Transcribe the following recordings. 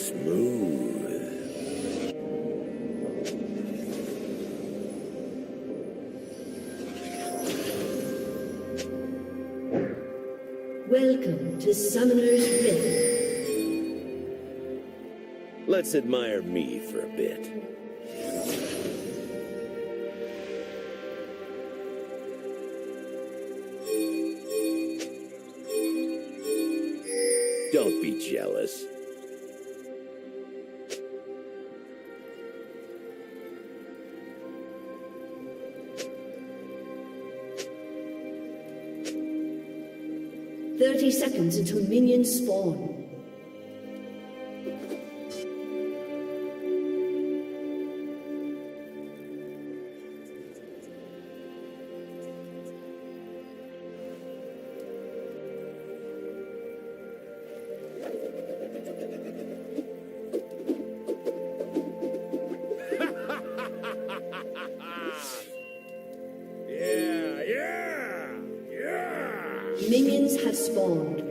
Smooth. Welcome to Summoner's Rift. Let's admire me for a bit. Don't be jealous. "30 seconds until minions spawn. Minions have spawned.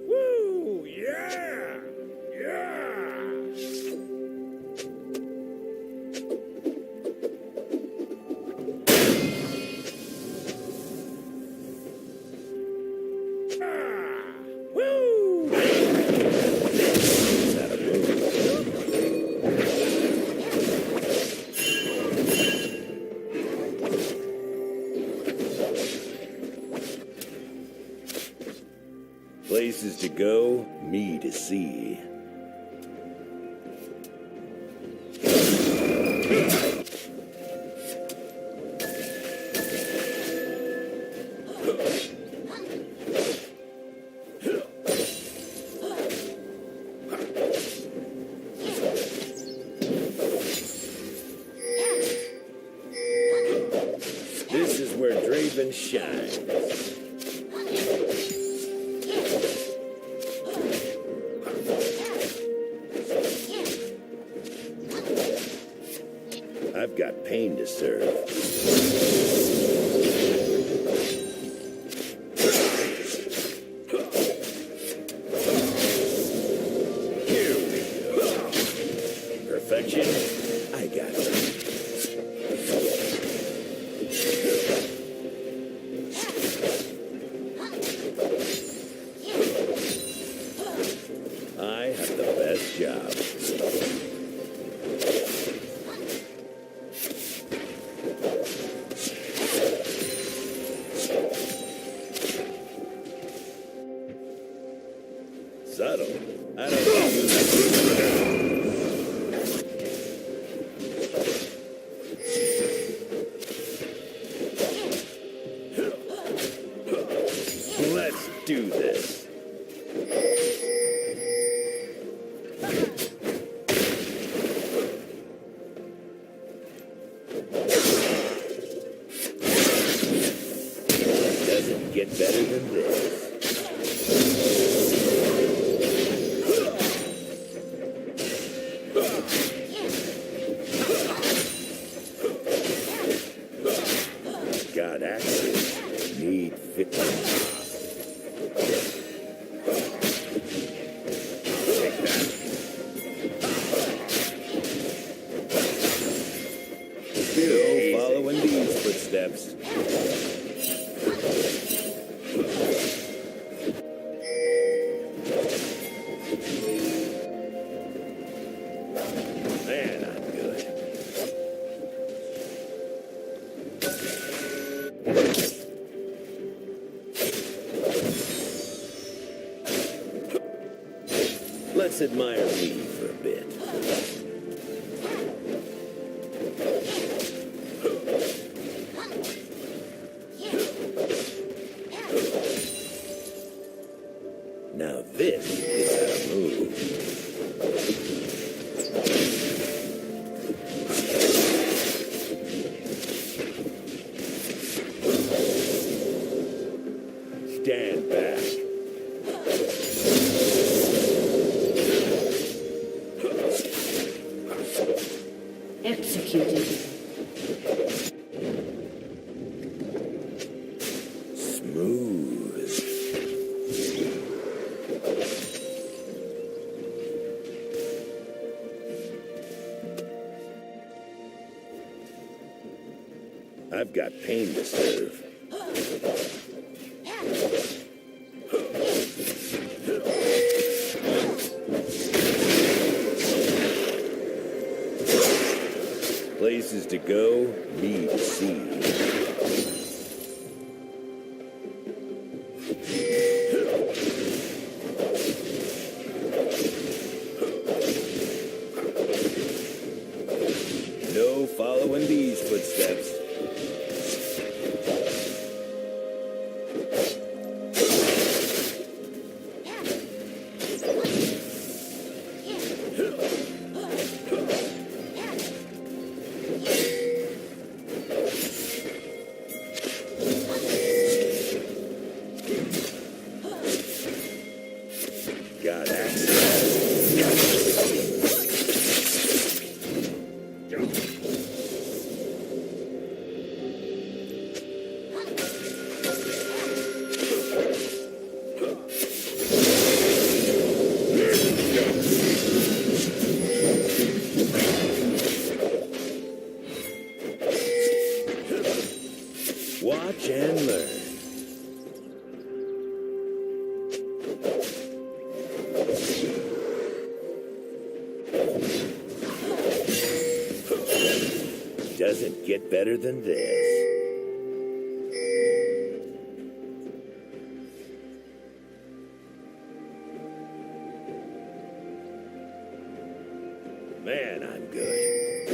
Woo! Yeah! Yeah! Woo! Is that a move? Places to go, me to see. This is where Draven shines. I've got pain to serve. Here we go. Perfection, I got it. I have the best job. Subtle. I don't know. Let's do this. Doesn't get better than this. Got access. Need fitness. Take that. Still following these footsteps. Man, I'm good. Let's admire me for a bit. Now this is how to move. Stand back. Executed. I've got pain to serve. Places to go, me to see. No following these footsteps. Got Watch and learn. Doesn't get better than this. Man, I'm good.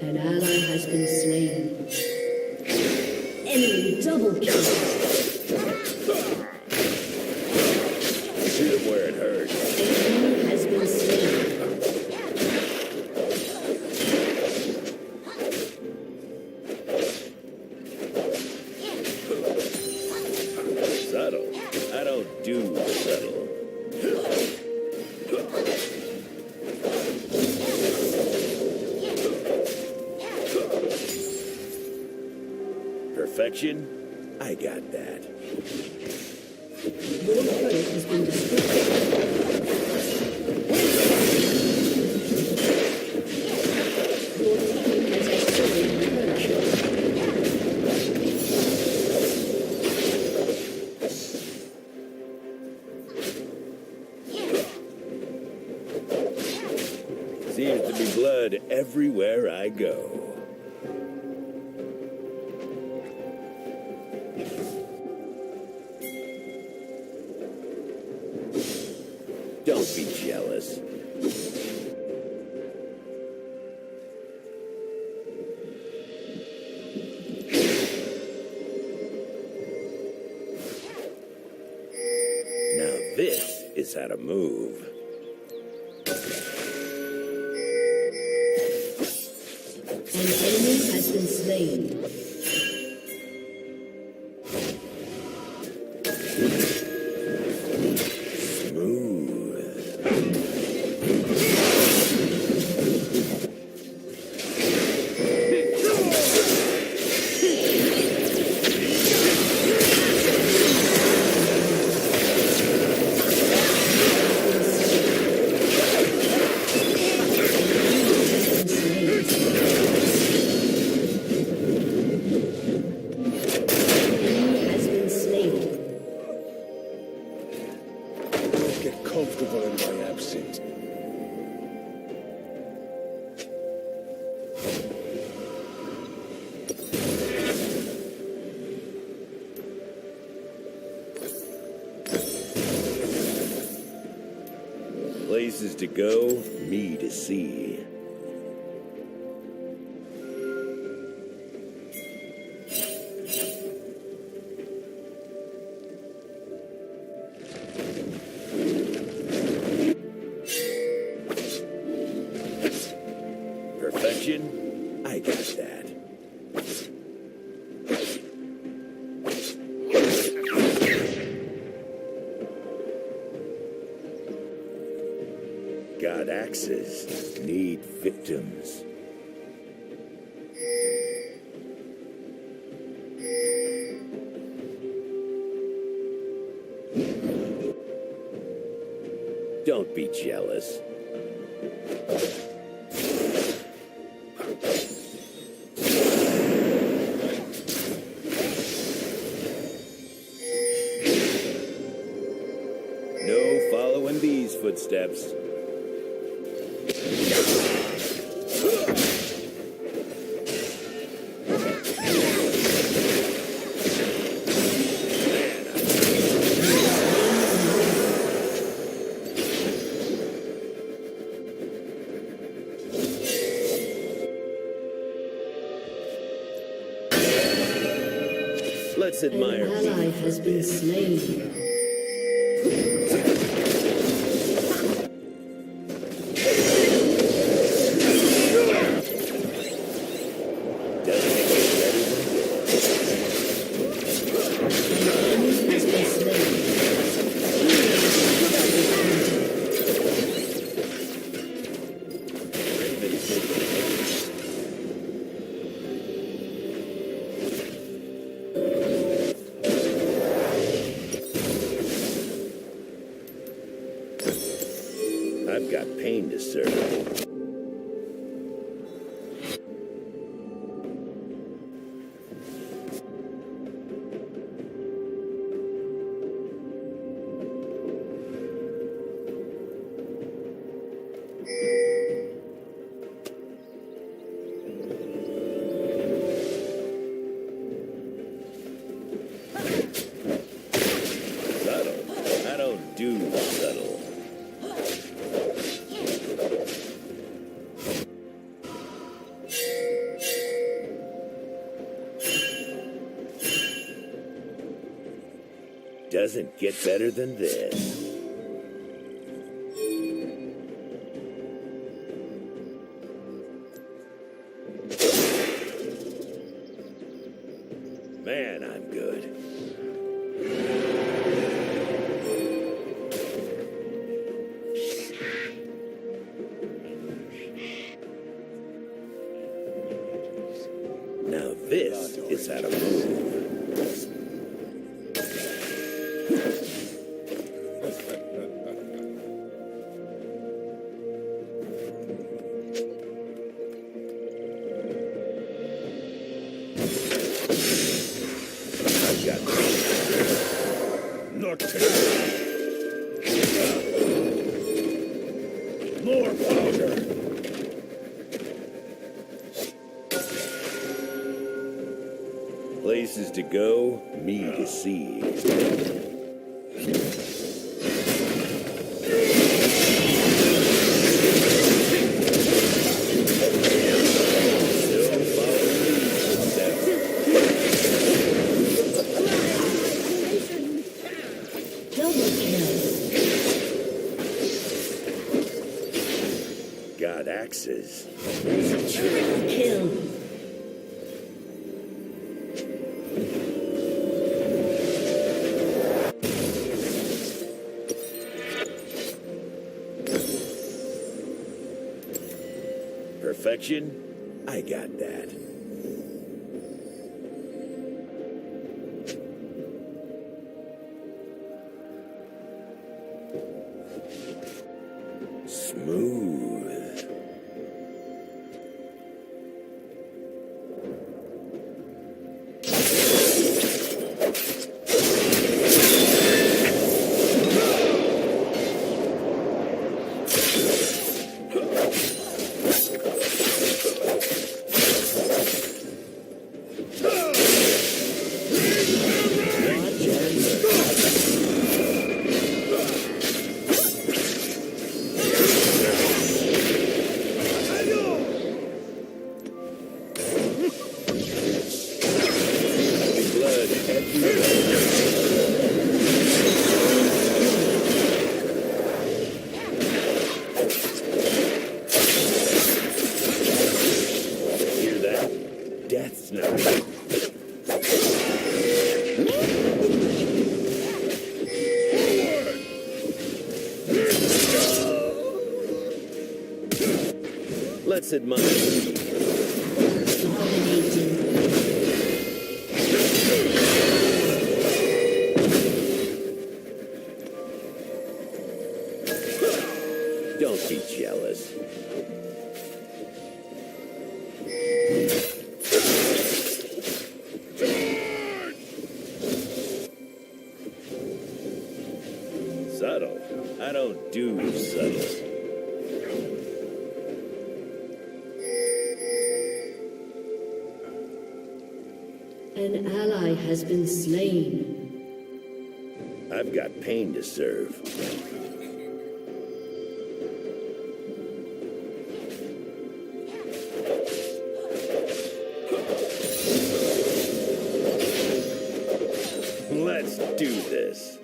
An ally has been slain. Enemy double kill. Shoot him where it hurts. Enemy has been slain. Subtle. I don't do subtle. Perfection? I got that. Your turret has been destroyed. Your team has destroyed the turret. Seems to be blood everywhere I go. Don't be jealous. Now this is how to move. An enemy has been slain. Comfortable in my absence. Places to go, me to see. Perfection? I got that. Got axes, need victims. Don't be jealous. steps. Let's An admire ally me. has been slain. I've got pain to serve. Subtle? I don't do subtle. Doesn't get better than this. Man, I'm good. Now this is how to move. I've got Not today. More powder. places to go, me to see. Got axes. Triple kill. Perfection? I got that. Smooth. Hear that? Death's note. Let's admire. Dominating. Don't be jealous. Subtle. I don't do subtle. An ally has been slain. I've got pain to serve. Let's do this.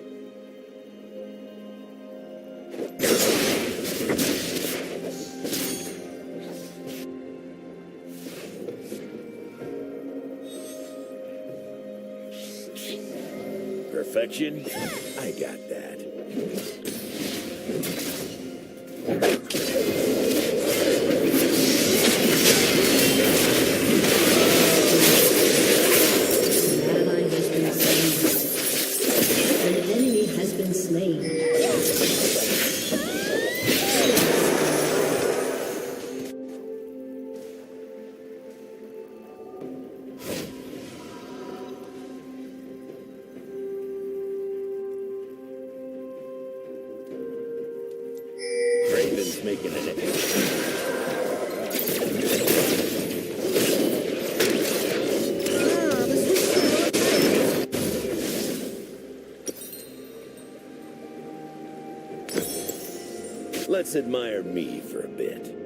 Perfection? I got that. An ally has been slain. An enemy has been slain. Raven's making an Let's admire me for a bit.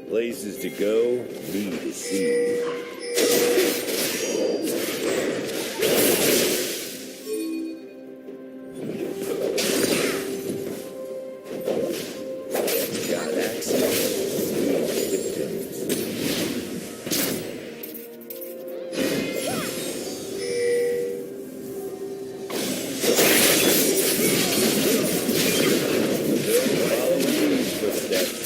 Places to go, me to see. Got access. Victims. Following these footsteps.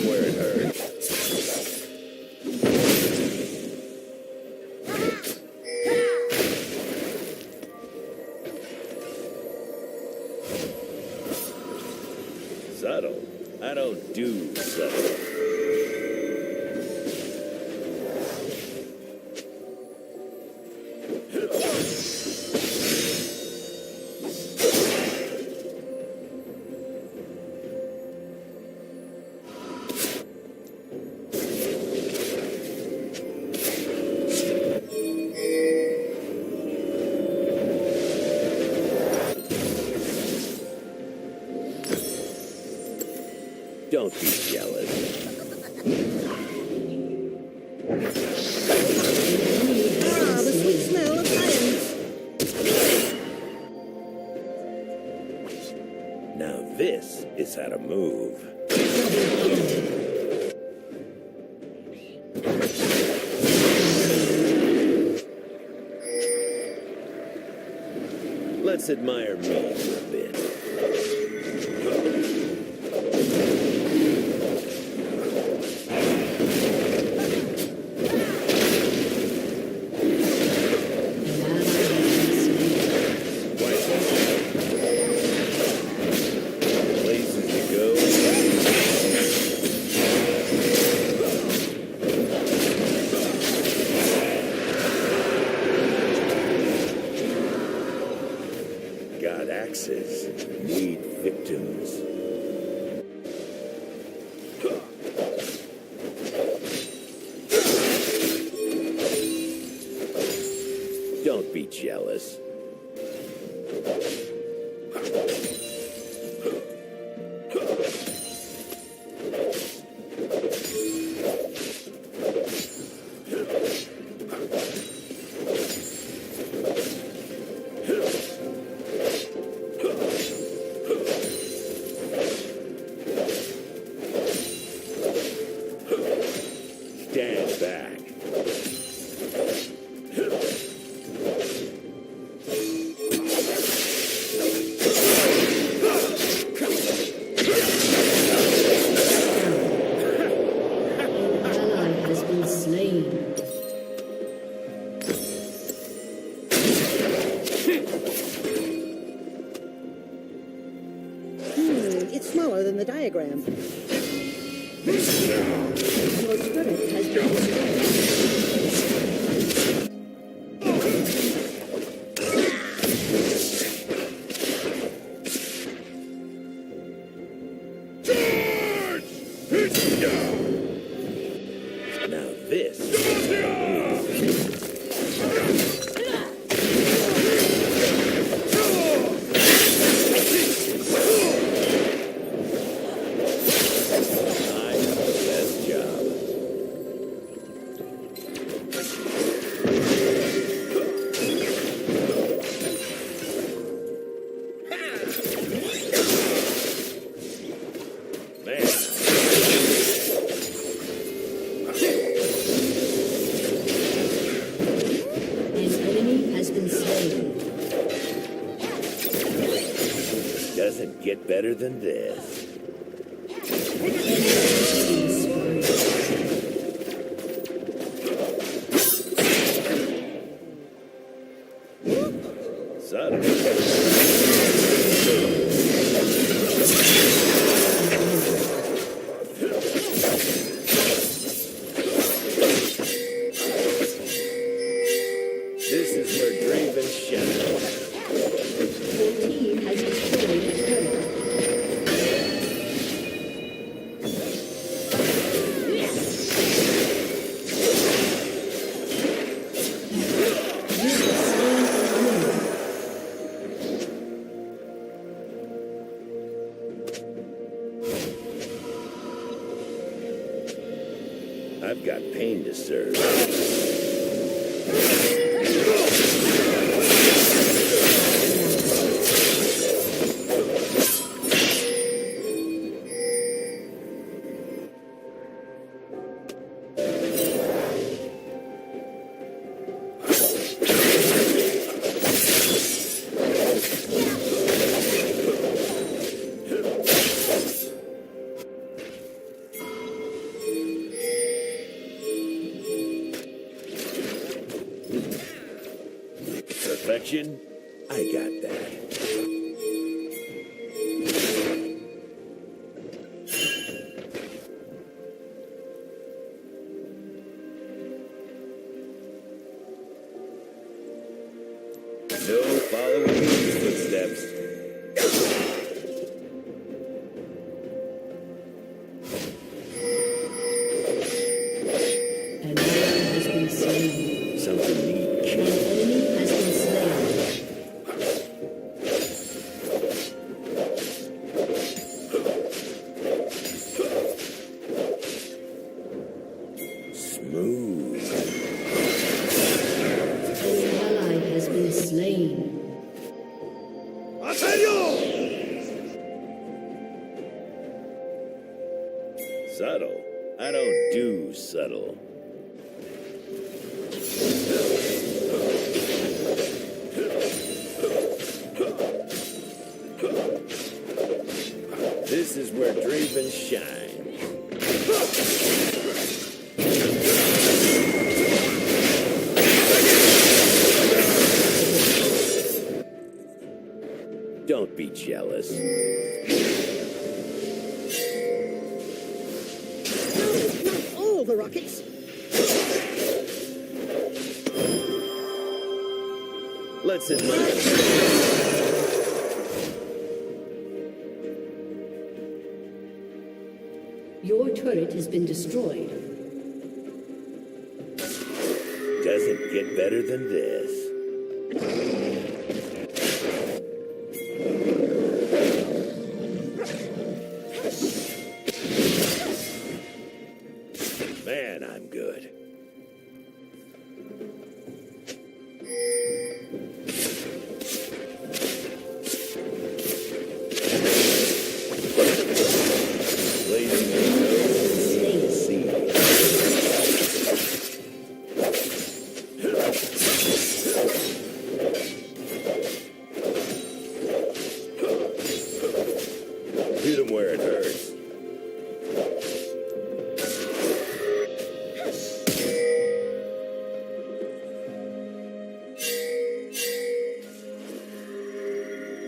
Where it hurts. Subtle? I don't do subtle. Don't be jealous. The sweet smell of irons. Now this is how to move. Let's admire me for a bit. An ally has been slain. Why so? Places to go. Got axes. Need Your turret has been destroyed. Now this. I have the best job. Man. An enemy has been slain. Doesn't get better than this. Subtle. This is where Draven shines. Your team has destroyed a turret. You have slain an enemy. I've got pain to serve. Perfection? I got that. No following these footsteps. An ally has been slain. Something An neat. enemy has been slain. Smooth. An ally has been slain. Subtle. I don't do subtle. This is where Draven shines. Don't be jealous. Not all the rockets. Let's admire. Your turret has been destroyed. Doesn't get better than this. Man, I'm good. Blazing the sea. Hit him where it hurts.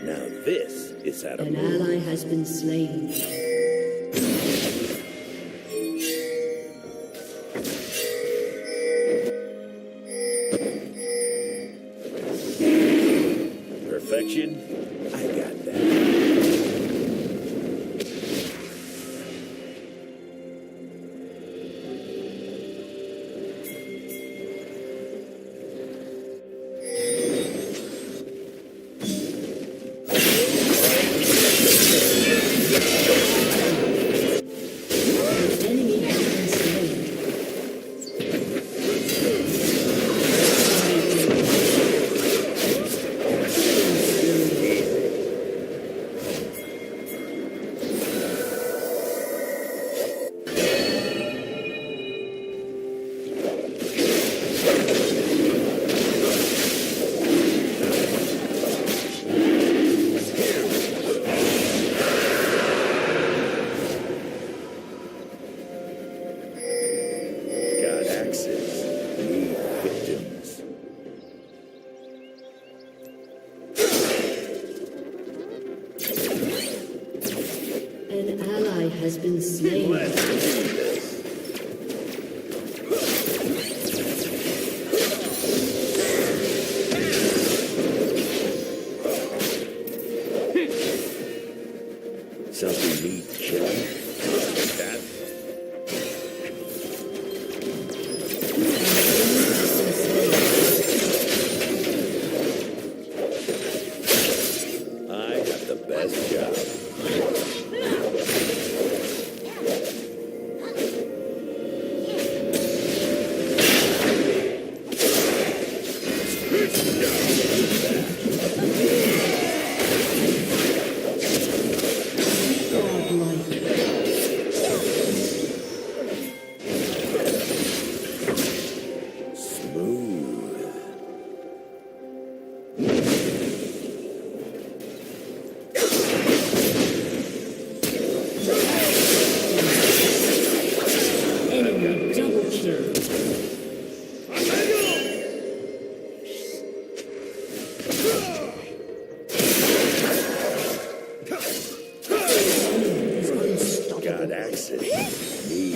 Now this is how to An move. ally has been slain. ally has been slain. Let's do this. Something neat killing. That I have the best job. Godlike. Smooth. Enemy double kill. Got access. Me.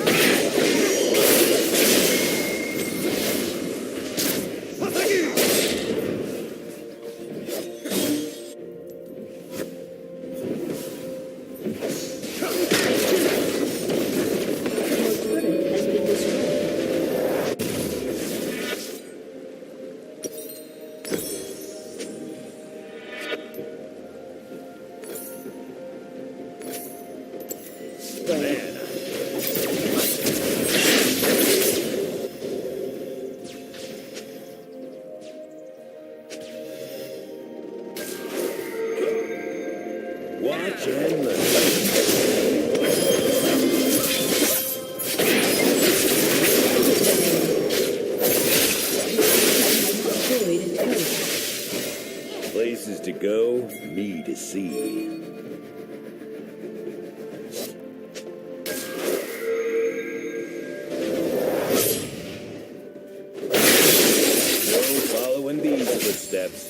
Your turret has been destroyed. Man, watch and learn. Destroyed a turret. Places to go, me to see. No following these footsteps.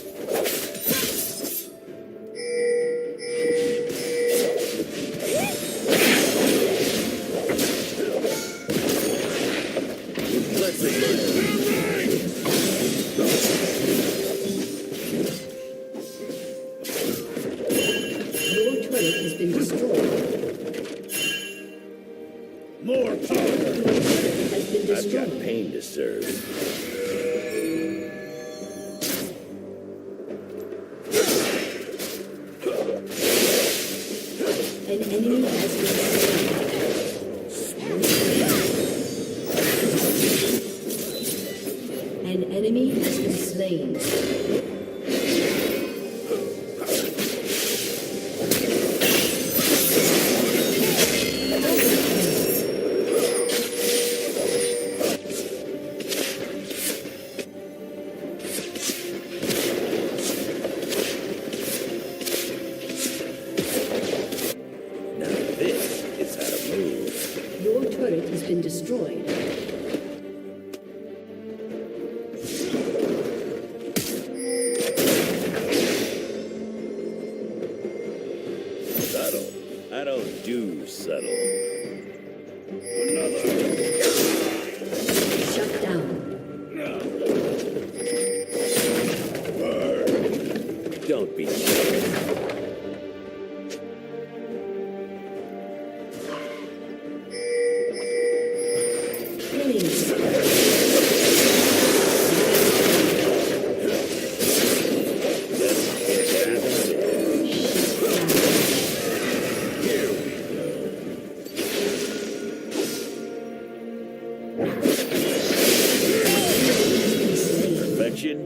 Let's admire. Your turret has been destroyed. More power. Your turret has been I've got destroyed. pain to serve. An enemy has been slain. An enemy has been slain. Now this is how to move. Your turret has been destroyed. Subtle. I don't do subtle. Shut down. Don't be shy. Killing spree. Perfection.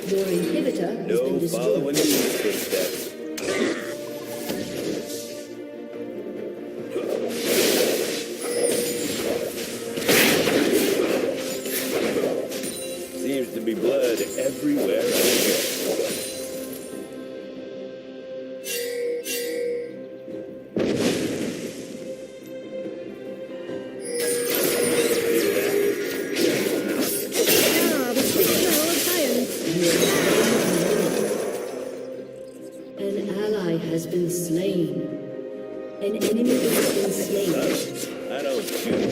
Your inhibitor has been No destroyed. following these footsteps. Seems to be blood everywhere I go. Ah, the sweet smell of science. An ally has been slain. An enemy has been slain. I don't shoot.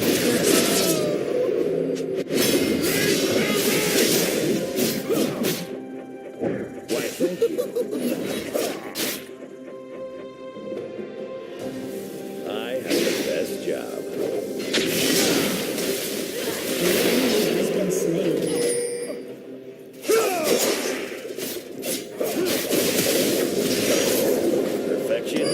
Why, thank you. I have the best job. An enemy has been slain. Perfection.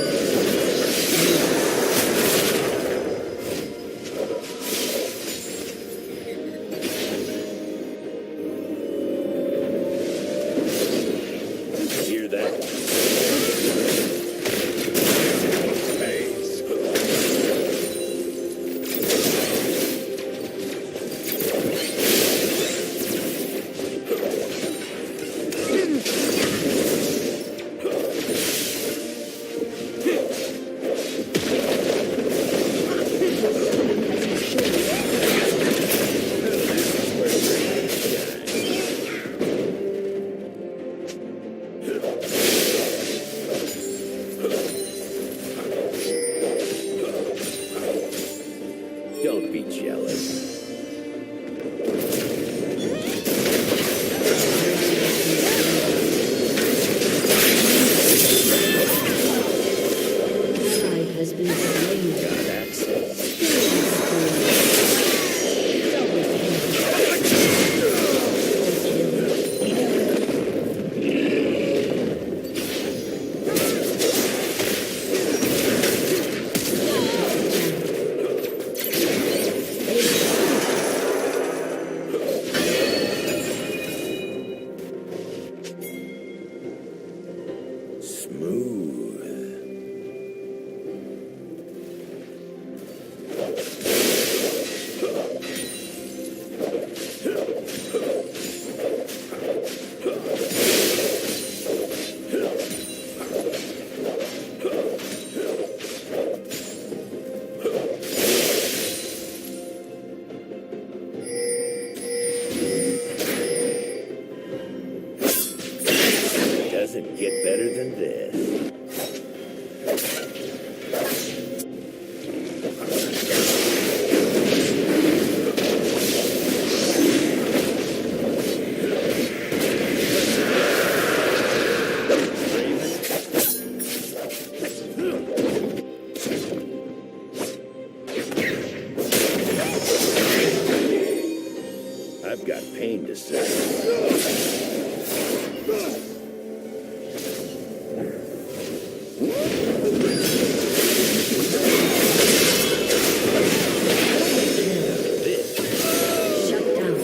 Hear that? Don't be jealous. Ally has been slain. Got access. Double kill. Smooth. Doesn't get better than this. I've got pain to serve. Shut down.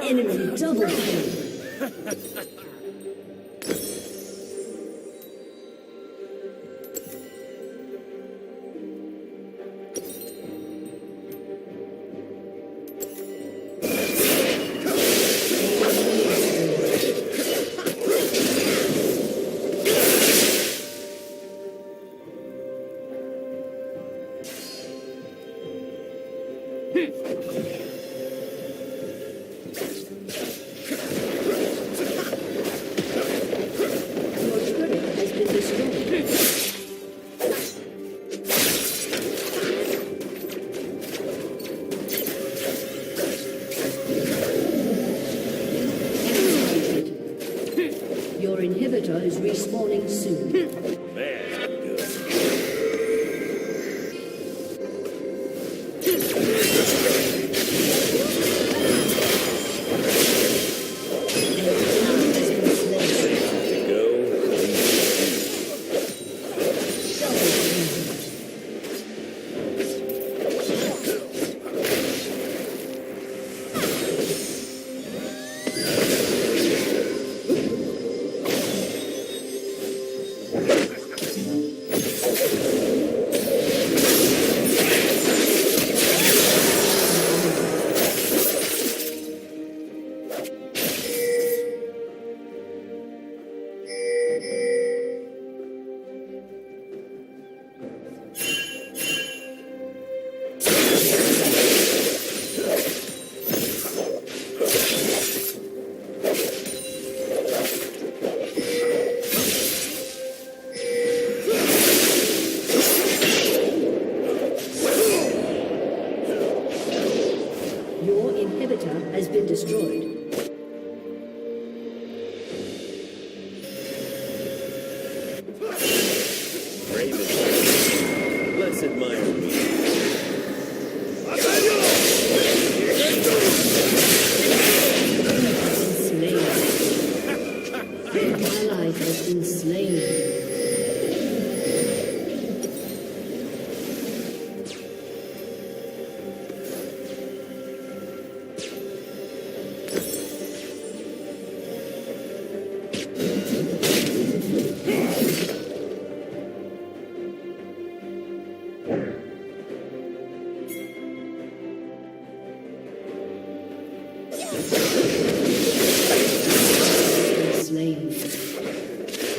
Enemy double kill. Your turret has been destroyed. Executed. Your inhibitor is respawning soon. Man, good. An tower has been destroyed. Raven, let's admire me. An ally has been slain.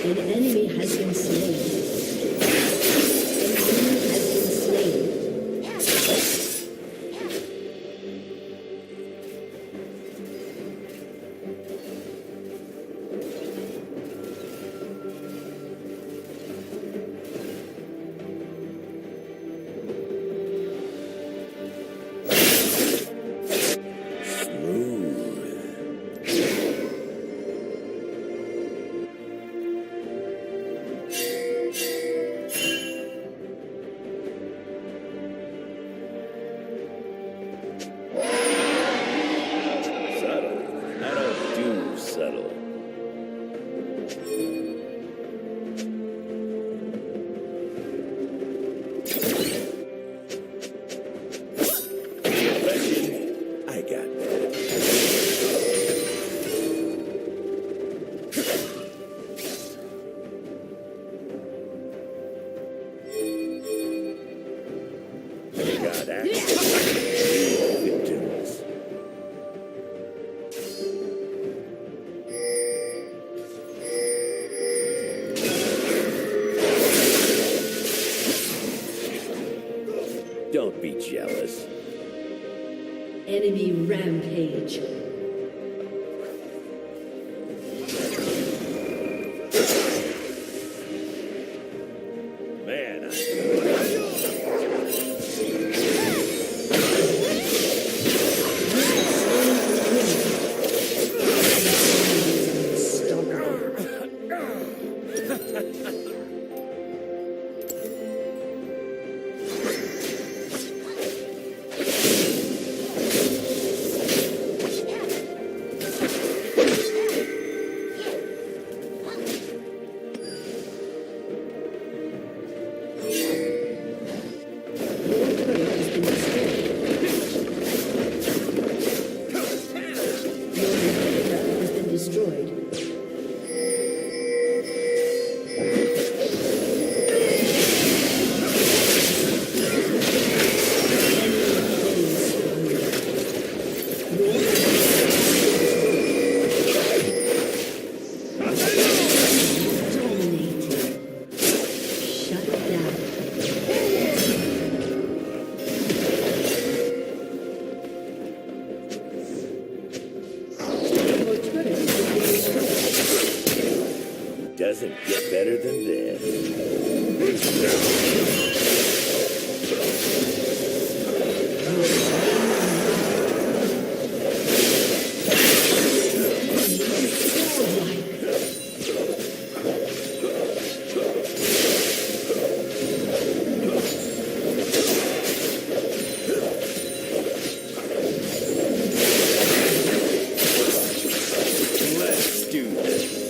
An enemy has been slain. An enemy has been slain. Subtle. I got that. We got action. Victims. Don't be jealous. Enemy rampage. Man, doesn't get better than this. Let's do this.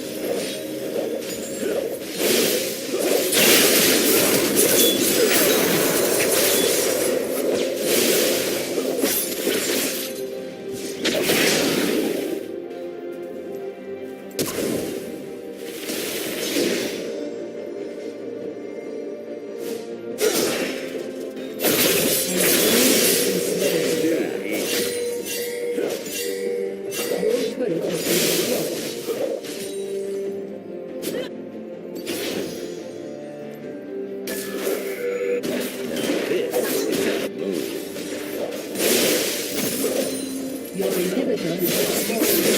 Your inhibitor is destroyed.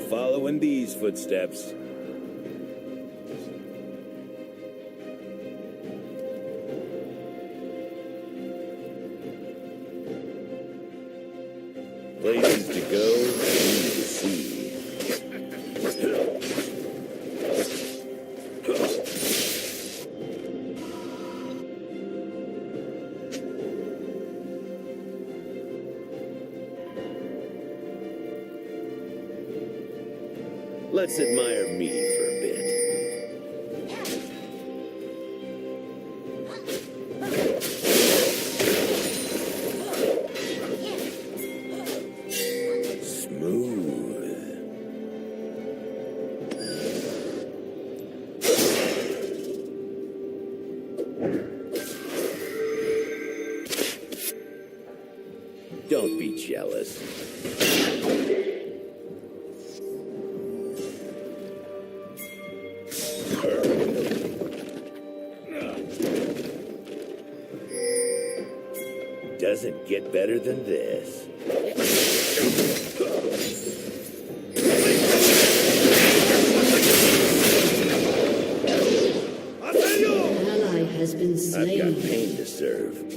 follow in these footsteps. Places to go, things to see. Let's admire me for a bit. Smooth. Don't be jealous. Doesn't get better than this. An ally has been I've slain. got pain to serve.